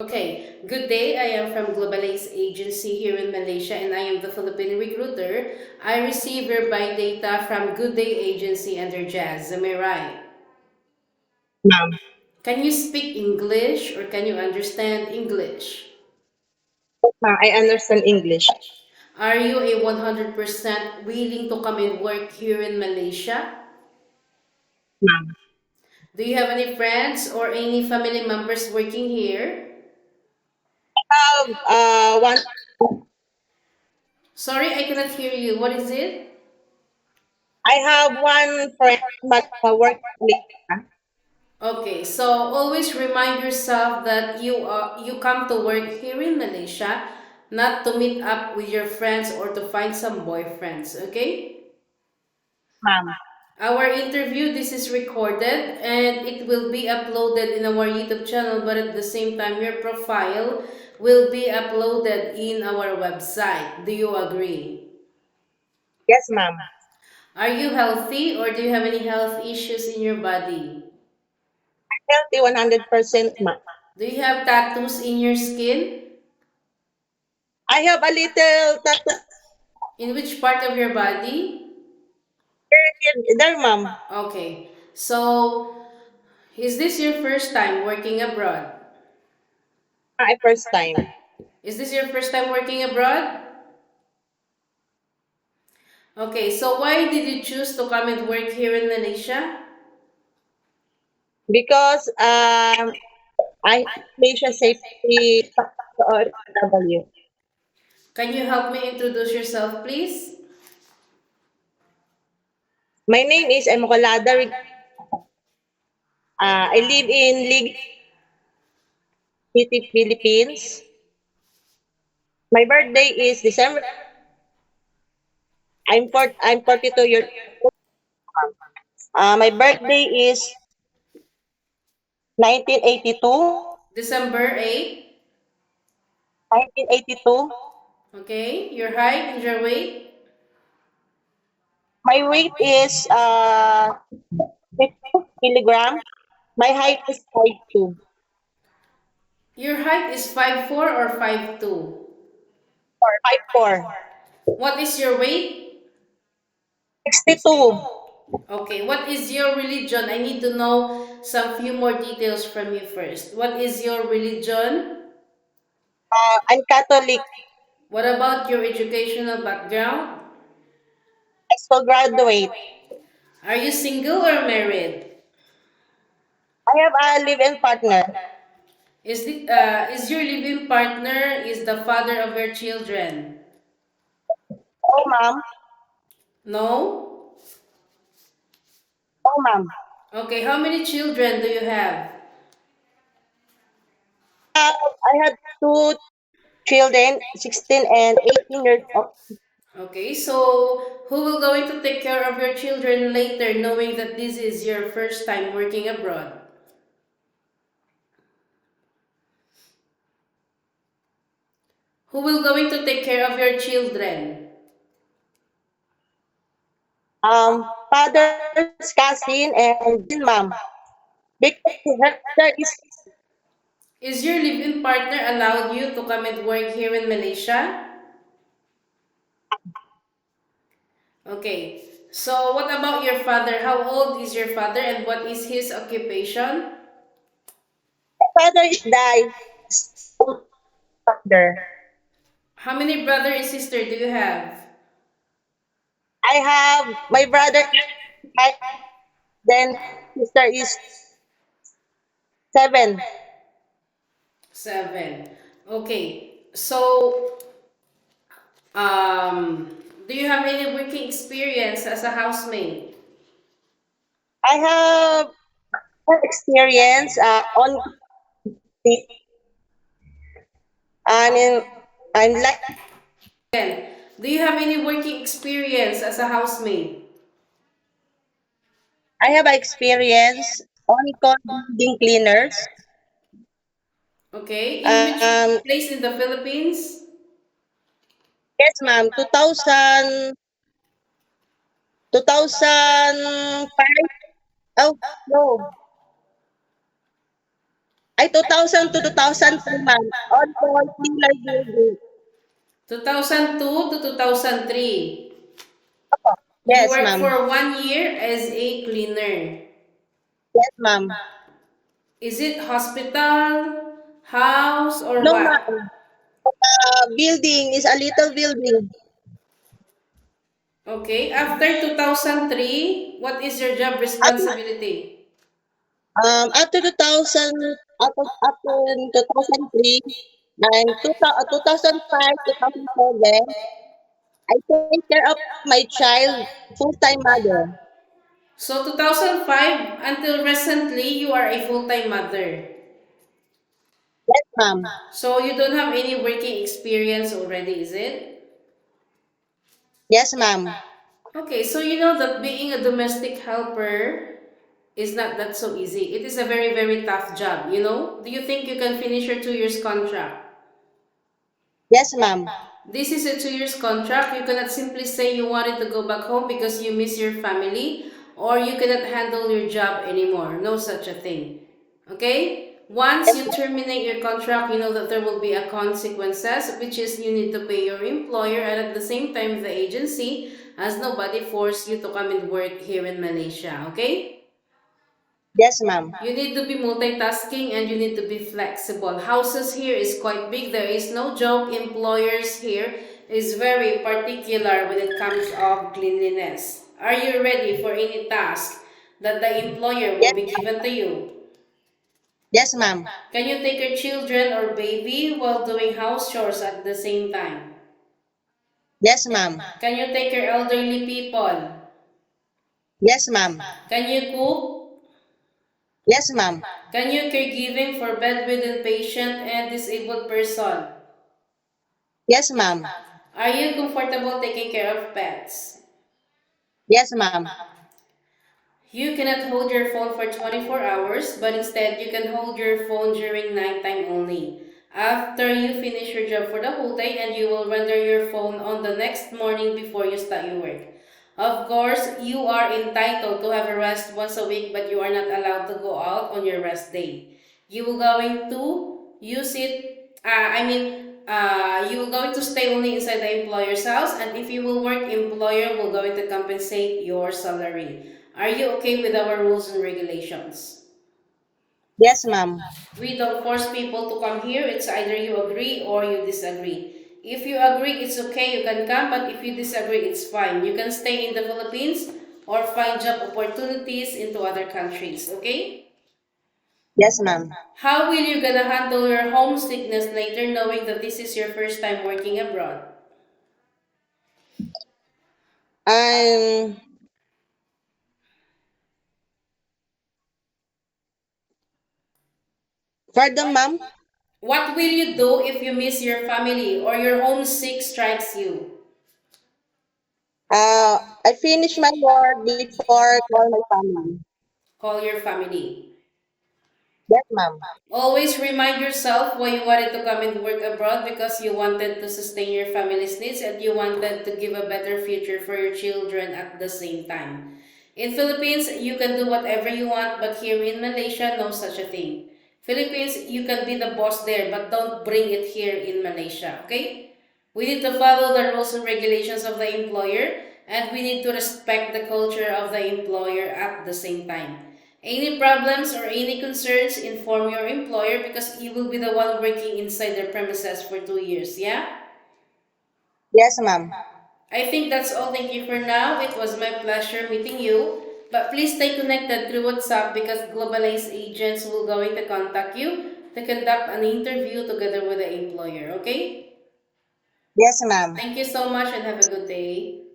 Okay, good day. I am from Globalize Agency here in Malaysia and I am the Philippine recruiter. I receive your buy data from Good Day Agency under Jazz. Am I right? Ma'am. Can you speak English or can you understand English? I understand English. Are you a 100% willing to come and work here in Malaysia? Ma'am. Do you have any friends or any family members working here? One. Sorry, I cannot hear you. What is it? I have one friend, but work later. Okay, so always remind yourself that you come to work here in Malaysia, not to meet up with your friends or to find some boyfriends, okay? Ma'am. Our interview this is recorded and it will be uploaded in our YouTube channel, but at the same time your profile will be uploaded in our website. Do you agree? Yes, ma'am. Are you healthy or do you have any health issues in your body? Healthy 100%, ma'am. Do you have tattoos in your skin? I have a little tattoo In which part of your body? there, ma'am. Okay. So, is this your first time working abroad? My first time. Is this your first time working abroad? Okay, so why did you choose to come and work here in Malaysia? Because I patient safety W. Can you help me introduce yourself, please? My name is Emocolada. I live in Lig City, Philippines. My birthday is December. I'm 42 years old. My birthday is 1982. December 8th. 1982. Okay, your height and your weight? My weight is 50 kilogram. My height is 5'2". Your height is 5'4" or 5'2"? Or 5'4". What is your weight? 62. Okay, what is your religion? I need to know some few more details from you first. What is your religion? I'm Catholic. What about your educational background? I still graduate. Are you single or married? I have a live-in partner. Is your living partner is the father of your children? Oh, ma'am. No? Oh, ma'am. Okay, how many children do you have? I had two children, 16 and 18 years old. Okay, so who will going to take care of your children later knowing that this is your first time working abroad? Who will going to take care of your children? Father's cousin and mom. Because there is Is your live-in partner allowed you to come and work here in Malaysia? Okay. So what about your father? How old is your father and what is his occupation? father is died. Father. How many brother and sister do you have? I have my brother, five, then sister is 7. Seven. Okay. So, um, do you have any working experience as a housemaid? I have experience on the and in, I'm like Then, do you have any working experience as a housemaid? I have experience on call building cleaners. Okay. In which Um, place in the Philippines? yes, ma'am. 2005. Oh no, Ay, 2000 to 2003, ma'am. On call cleaner building. 2002 to 2003. You Yes, worked ma'am. for 1 year as a cleaner. Yes, ma'am. Is it hospital, house, or No, what? ma'am. Building is a little building. Okay, after 2003, what is your job After, responsibility? after 2000, after 2003, and 2005, 2007, I take care of my child, full-time mother. So 2005 until recently, you are a full-time mother. Yes, ma'am. So you don't have any working experience already, is it? Yes, ma'am. Okay, so you know that being a domestic helper is not that so easy. It is a very, very tough job, you know? Do you think you can finish your 2 years contract? Yes, ma'am. This is a 2 years contract. You cannot simply say you wanted to go back home because you miss your family or you cannot handle your job anymore. No such a thing. Okay? Once Yes, you terminate your contract, you know that there will be a consequences, which is you need to pay your employer, and at the same time the agency, as nobody forced you to come and work here in Malaysia. Okay? yes, ma'am. You need to be multitasking and you need to be flexible. Houses here is quite big. There is no joke. Employers here is very particular when it comes of cleanliness. Are you ready for any task that the employer will Yes, be given to you? yes, ma'am. Can you take your children or baby while doing house chores at the same time? Yes, ma'am. Can you take your elderly people? Yes, ma'am. Can you cook? Yes, ma'am. Can you caregiving for bedridden patient and disabled person? Yes, ma'am. Are you comfortable taking care of pets? Yes, ma'am. You cannot hold your phone for 24 hours, but instead you can hold your phone during nighttime only. After you finish your job for the whole day and you will render your phone on the next morning before you start your work. Of course, you are entitled to have a rest once a week, but you are not allowed to go out on your rest day. You will going to use it, you will going to stay only inside the employer's house, and if you will work, employer will going to compensate your salary. Are you okay with our rules and regulations? Yes, ma'am. We don't force people to come here. It's either you agree or you disagree. If you agree, it's okay, you can come, but if you disagree, it's fine. You can stay in the Philippines or find job opportunities into other countries, okay? Yes, ma'am. How will you gonna handle your homesickness later knowing that this is your first time working abroad? I'm pardon, ma'am. What will you do if you miss your family or your homesick strikes you? I finished my work before call my family. Call your family. Yes, ma'am. Always remind yourself why you wanted to come and work abroad because you wanted to sustain your family's needs and you wanted to give a better future for your children at the same time. In Philippines, you can do whatever you want, but here in Malaysia, no such a thing. Philippines, you can be the boss there, but don't bring it here in Malaysia, okay? We need to follow the rules and regulations of the employer, and we need to respect the culture of the employer at the same time. Any problems or any concerns, inform your employer because you will be the one working inside their premises for 2 years, yeah? Yes, ma'am. I think that's all. Thank you for now. It was my pleasure meeting you. But please stay connected through WhatsApp because Globalized agents will going to contact you to conduct an interview together with the employer, okay? Yes, ma'am. Thank you so much and have a good day.